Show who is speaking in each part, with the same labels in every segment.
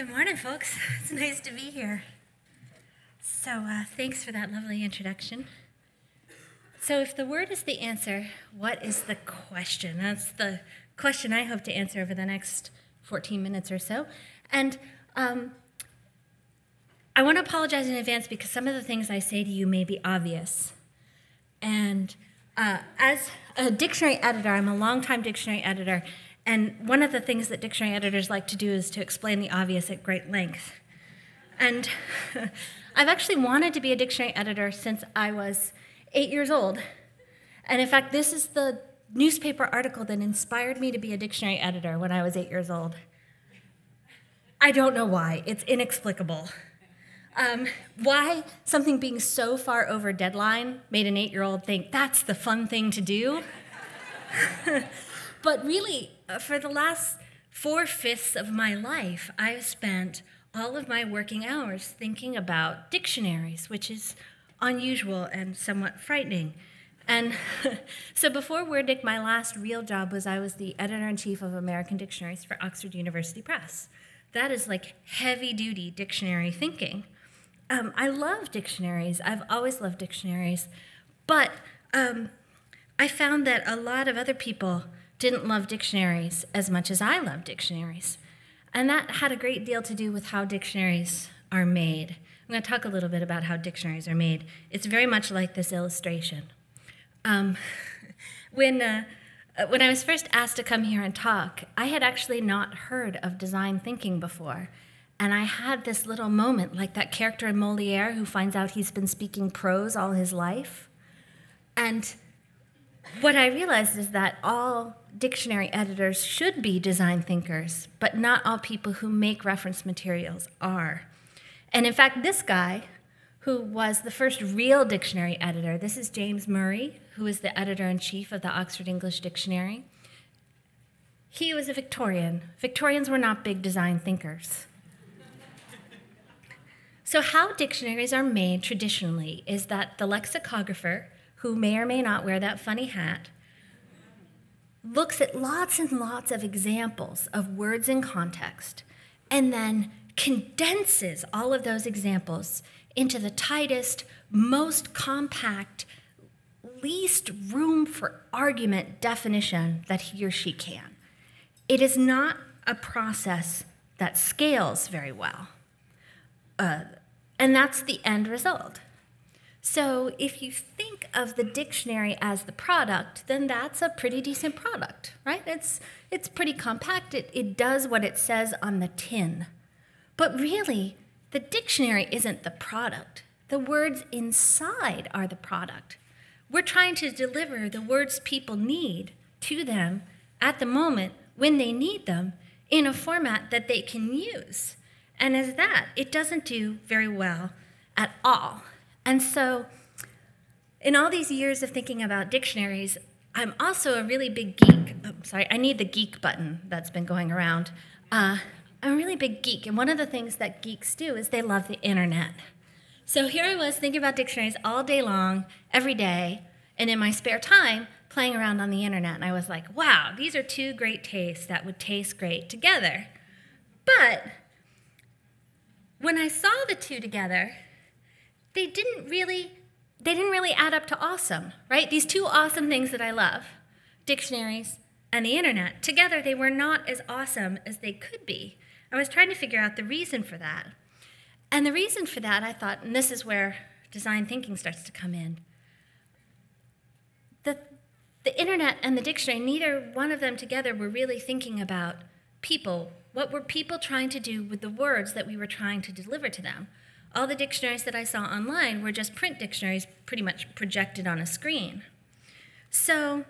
Speaker 1: Good morning, folks. It's nice to be here. So thanks for that lovely introduction. So if the word is the answer, what is the question? That's the question I hope to answer over the next 14 minutes or so. And I want to apologize in advance because some of the things I say to you may be obvious. And as a dictionary editor, I'm a longtime dictionary editor, and one of the things that dictionary editors like to do is to explain the obvious at great length. And I've actually wanted to be a dictionary editor since I was 8 years old. And in fact, this is the newspaper article that inspired me to be a dictionary editor when I was 8 years old. I don't know why. It's inexplicable. Why something being so far over deadline made an 8-year-old think that's the fun thing to do. But really, for the last 4/5 of my life, I've spent all of my working hours thinking about dictionaries, which is unusual and somewhat frightening. And so before WordDic, my last real job was I was the editor-in-chief of American Dictionaries for Oxford University Press. That is like heavy-duty dictionary thinking. I love dictionaries. I've always loved dictionaries. But I found that a lot of other people didn't love dictionaries as much as I love dictionaries. And that had a great deal to do with how dictionaries are made. I'm going to talk a little bit about how dictionaries are made. It's very much like this illustration. When I was first asked to come here and talk, I had actually not heard of design thinking before. And I had this little moment, like that character in Molière who finds out he's been speaking prose all his life. And what I realized is that all dictionary editors should be design thinkers, but not all people who make reference materials are. And in fact, this guy, who was the first real dictionary editor, this is James Murray, who is the editor-in-chief of the Oxford English Dictionary. He was a Victorian. Victorians were not big design thinkers. So how dictionaries are made traditionally is that the lexicographer, who may or may not wear that funny hat, looks at lots and lots of examples of words in context and then condenses all of those examples into the tightest, most compact, least room for argument definition that he or she can. It is not a process that scales very well. And that's the end result. So if you think of the dictionary as the product, then that's a pretty decent product, right? It's pretty compact. It does what it says on the tin. But really, the dictionary isn't the product. The words inside are the product. We're trying to deliver the words people need to them at the moment when they need them in a format that they can use. And as that, it doesn't do very well at all. And so, in all these years of thinking about dictionaries, I'm also a really big geek. Oh, sorry, I need the geek button that's been going around. I'm a really big geek, and one of the things that geeks do is they love the internet. So here I was thinking about dictionaries all day long, every day, and in my spare time, playing around on the internet. And I was like, wow, these are two great tastes that would taste great together. But when I saw the two together, they didn't really add up to awesome, right? These two awesome things that I love, dictionaries and the internet, together they were not as awesome as they could be. I was trying to figure out the reason for that. And the reason for that, I thought, and this is where design thinking starts to come in, the internet and the dictionary, neither one of them together were really thinking about people. What were people trying to do with the words that we were trying to deliver to them? All the dictionaries that I saw online were just print dictionaries pretty much projected on a screen. So,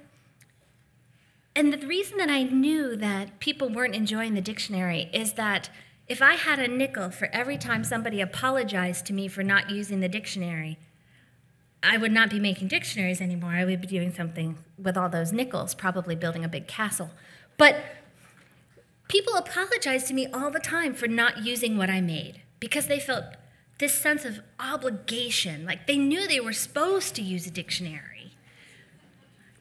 Speaker 1: and the reason that I knew that people weren't enjoying the dictionary is that if I had a nickel for every time somebody apologized to me for not using the dictionary, I would not be making dictionaries anymore. I would be doing something with all those nickels, probably building a big castle. But people apologized to me all the time for not using what I made because they felt this sense of obligation, like they knew they were supposed to use a dictionary.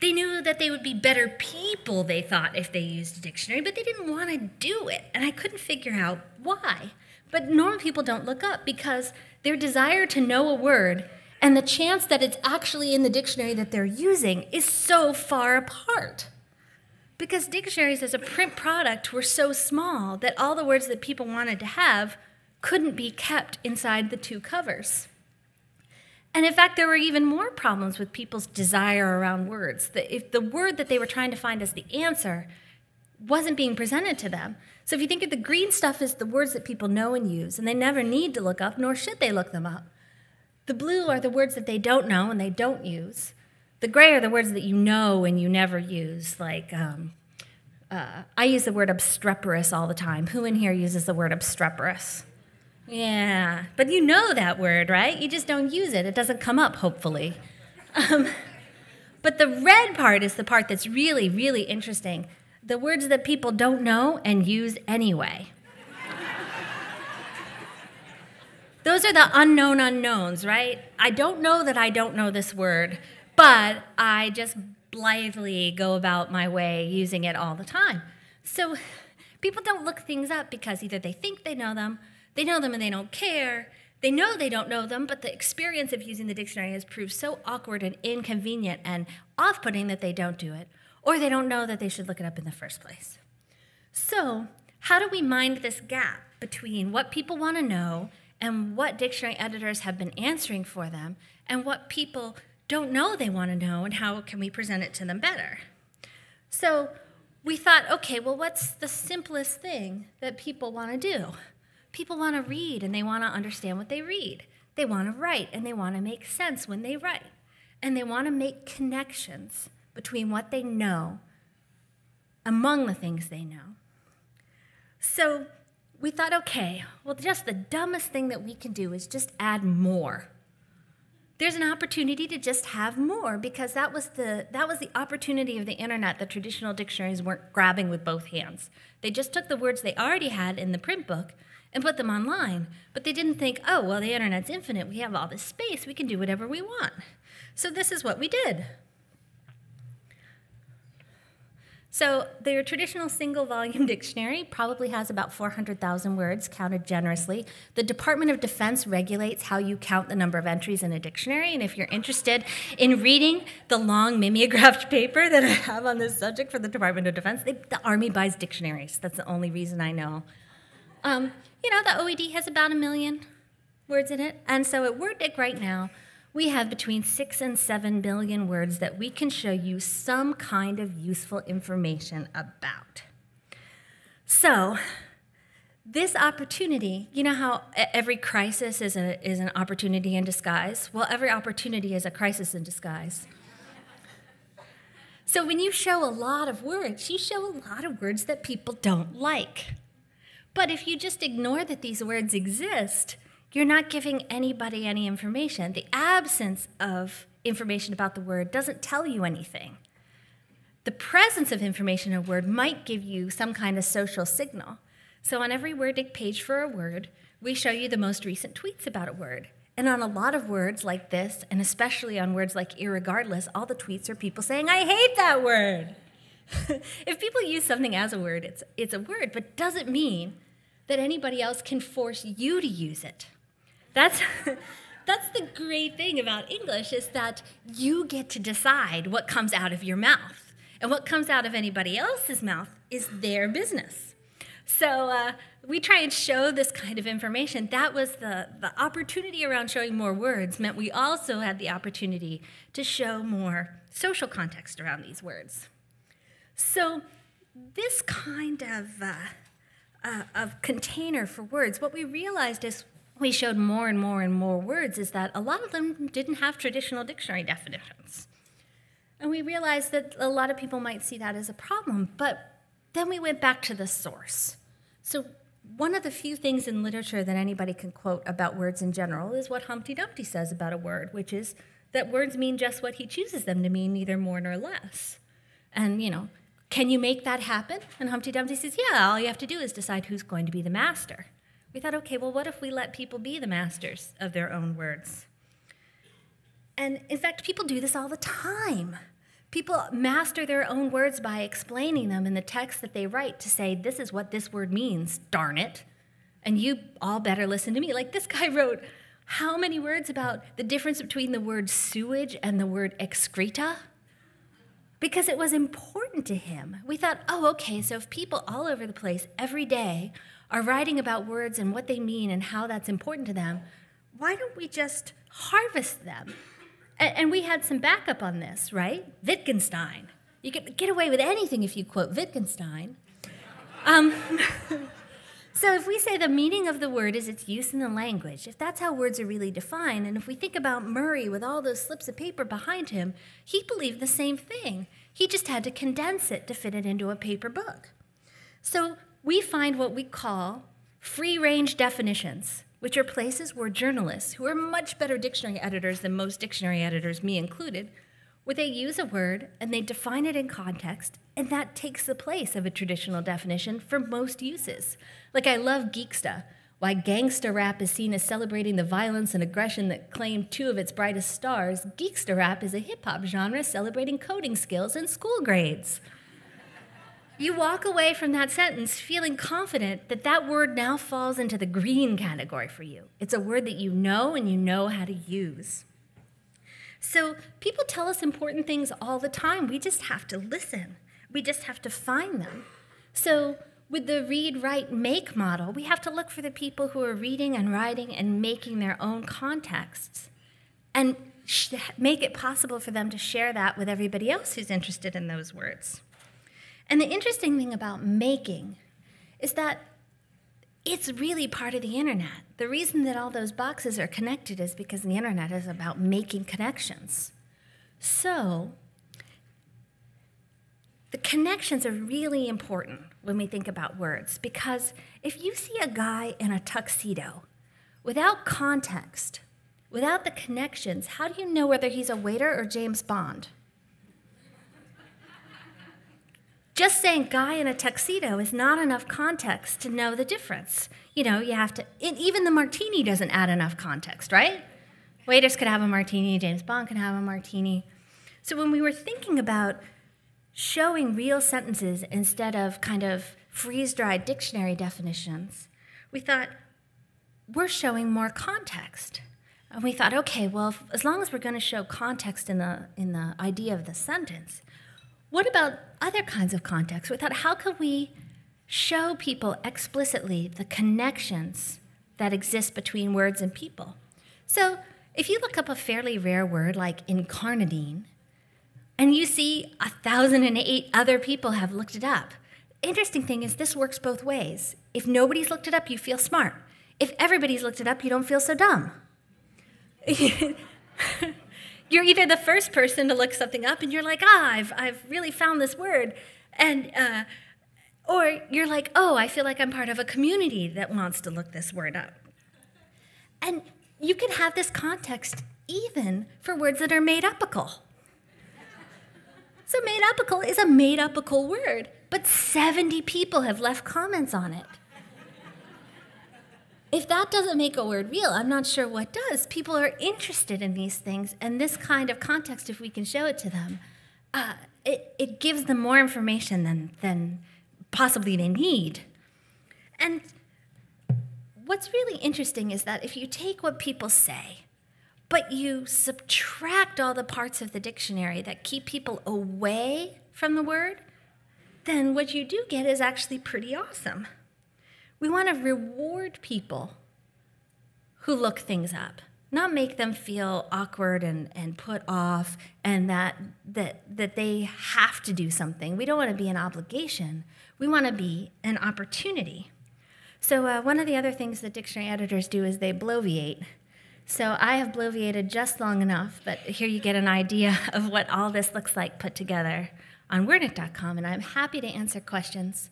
Speaker 1: They knew that they would be better people, they thought, if they used a dictionary, but they didn't want to do it, and I couldn't figure out why. But normal people don't look up because their desire to know a word and the chance that it's actually in the dictionary that they're using is so far apart. Because dictionaries as a print product were so small that all the words that people wanted to have couldn't be kept inside the two covers. And in fact, there were even more problems with people's desire around words. If the word that they were trying to find as the answer wasn't being presented to them. So if you think of the green stuff as the words that people know and use, and they never need to look up, nor should they look them up. The blue are the words that they don't know and they don't use. The gray are the words that you know and you never use, like I use the word obstreperous all the time. Who in here uses the word obstreperous? Yeah, but you know that word, right? You just don't use it. It doesn't come up, hopefully. But the red part is the part that's really, really interesting. The words that people don't know and use anyway. Those are the unknown unknowns, right? I don't know that I don't know this word, but I just blithely go about my way using it all the time. So people don't look things up because either they think they know them and they don't care, they know they don't know them, but the experience of using the dictionary has proved so awkward and inconvenient and off-putting that they don't do it, or they don't know that they should look it up in the first place. So how do we mind this gap between what people want to know and what dictionary editors have been answering for them, and what people don't know they want to know, and how can we present it to them better? So we thought, okay, well, what's the simplest thing that people want to do? People want to read, and they want to understand what they read. They want to write, and they want to make sense when they write. And they want to make connections between what they know among the things they know. So we thought, okay, well, just the dumbest thing that we can do is just add more. There's an opportunity to just have more, because that was the opportunity of the internet that traditional dictionaries weren't grabbing with both hands. They just took the words they already had in the print book and put them online, but they didn't think, oh, well, the internet's infinite. We have all this space. We can do whatever we want. So this is what we did. So their traditional single-volume dictionary probably has about 400,000 words, counted generously. The Department of Defense regulates how you count the number of entries in a dictionary, and if you're interested in reading the long mimeographed paper that I have on this subject for the Department of Defense, the Army buys dictionaries. That's the only reason I know. The OED has about 1 million words in it, and so at WordDic right now, we have between 6 and 7 billion words that we can show you some kind of useful information about. So this opportunity, you know how every crisis is an opportunity in disguise? Well, every opportunity is a crisis in disguise. So when you show a lot of words, you show a lot of words that people don't like. But if you just ignore that these words exist, you're not giving anybody any information. The absence of information about the word doesn't tell you anything. The presence of information in a word might give you some kind of social signal. So on every WordDic page for a word, we show you the most recent tweets about a word. And on a lot of words like this, and especially on words like irregardless, all the tweets are people saying, I hate that word. If people use something as a word, it's a word, but doesn't mean that anybody else can force you to use it. That's the great thing about English, is that you get to decide what comes out of your mouth. And what comes out of anybody else's mouth is their business. So we try and show this kind of information. That was the opportunity around showing more words meant we also had the opportunity to show more social context around these words. So this kind of container for words, what we realized is we showed more and more and more words is that a lot of them didn't have traditional dictionary definitions. And we realized that a lot of people might see that as a problem, but then we went back to the source. So one of the few things in literature that anybody can quote about words in general is what Humpty Dumpty says about a word, which is that words mean just what he chooses them to mean, neither more nor less. And, can you make that happen? And Humpty Dumpty says, yeah, all you have to do is decide who's going to be the master. We thought, okay, well, what if we let people be the masters of their own words? And in fact, people do this all the time. People master their own words by explaining them in the text that they write to say, this is what this word means, darn it. And you all better listen to me. Like this guy wrote how many words about the difference between the word sewage and the word excreta? Because it was important to him. We thought, oh, okay, so if people all over the place every day are writing about words and what they mean and how that's important to them, why don't we just harvest them? And we had some backup on this, right? Wittgenstein. You can get away with anything if you quote Wittgenstein. So if we say the meaning of the word is its use in the language, if that's how words are really defined, and if we think about Murray with all those slips of paper behind him, he believed the same thing. He just had to condense it to fit it into a paper book. So we find what we call free-range definitions, which are places where journalists, who are much better dictionary editors than most dictionary editors, me included, where they use a word and they define it in context, and that takes the place of a traditional definition for most uses. Like I love Geeksta, why gangsta rap is seen as celebrating the violence and aggression that claimed 2 of its brightest stars. Geeksta rap is a hip-hop genre celebrating coding skills and school grades. You walk away from that sentence feeling confident that that word now falls into the green category for you. It's a word that you know and you know how to use. So people tell us important things all the time. We just have to listen. We just have to find them. So with the read, write, make model, we have to look for the people who are reading and writing and making their own contexts and make it possible for them to share that with everybody else who's interested in those words. And the interesting thing about making is that it's really part of the internet. The reason that all those boxes are connected is because the internet is about making connections. So the connections are really important when we think about words, because if you see a guy in a tuxedo without context, without the connections, how do you know whether he's a waiter or James Bond? Just saying guy in a tuxedo is not enough context to know the difference. You know, you have to, even the martini doesn't add enough context, right? Waiters could have a martini, James Bond could have a martini. So when we were thinking about showing real sentences instead of kind of freeze-dried dictionary definitions, we thought, we're showing more context. And we thought, okay, well, as long as we're going to show context in the idea of the sentence, what about other kinds of context? We thought, how can we show people explicitly the connections that exist between words and people? So if you look up a fairly rare word like incarnadine, and you see 1,008 other people have looked it up, the interesting thing is this works both ways. If nobody's looked it up, you feel smart. If everybody's looked it up, you don't feel so dumb. You're either the first person to look something up and you're like, I've really found this word. And, or you're like, oh, I feel like I'm part of a community that wants to look this word up. And you can have this context even for words that are made-upical. So made-upical is a made-upical word, but 70 people have left comments on it. If that doesn't make a word real, I'm not sure what does. People are interested in these things, and this kind of context, if we can show it to them, it gives them more information than possibly they need. And what's really interesting is that if you take what people say, but you subtract all the parts of the dictionary that keep people away from the word, then what you do get is actually pretty awesome. We want to reward people who look things up, not make them feel awkward and put off and that they have to do something. We don't want to be an obligation. We want to be an opportunity. So one of the other things that dictionary editors do is they bloviate. So I have bloviated just long enough, but here you get an idea of what all this looks like put together on wordnet.com, and I'm happy to answer questions.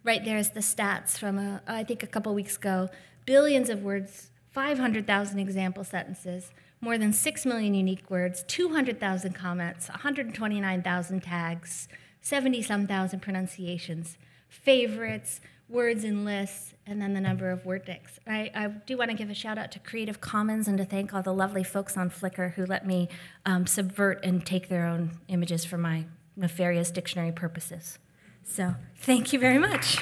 Speaker 1: Right there is the stats from, I think, a couple weeks ago. Billions of words, 500,000 example sentences, more than 6 million unique words, 200,000 comments, 129,000 tags, 70-some thousand pronunciations, favorites, words in lists, and then the number of word dicts. I do want to give a shout out to Creative Commons and to thank all the lovely folks on Flickr who let me subvert and take their own images for my nefarious dictionary purposes. So thank you very much.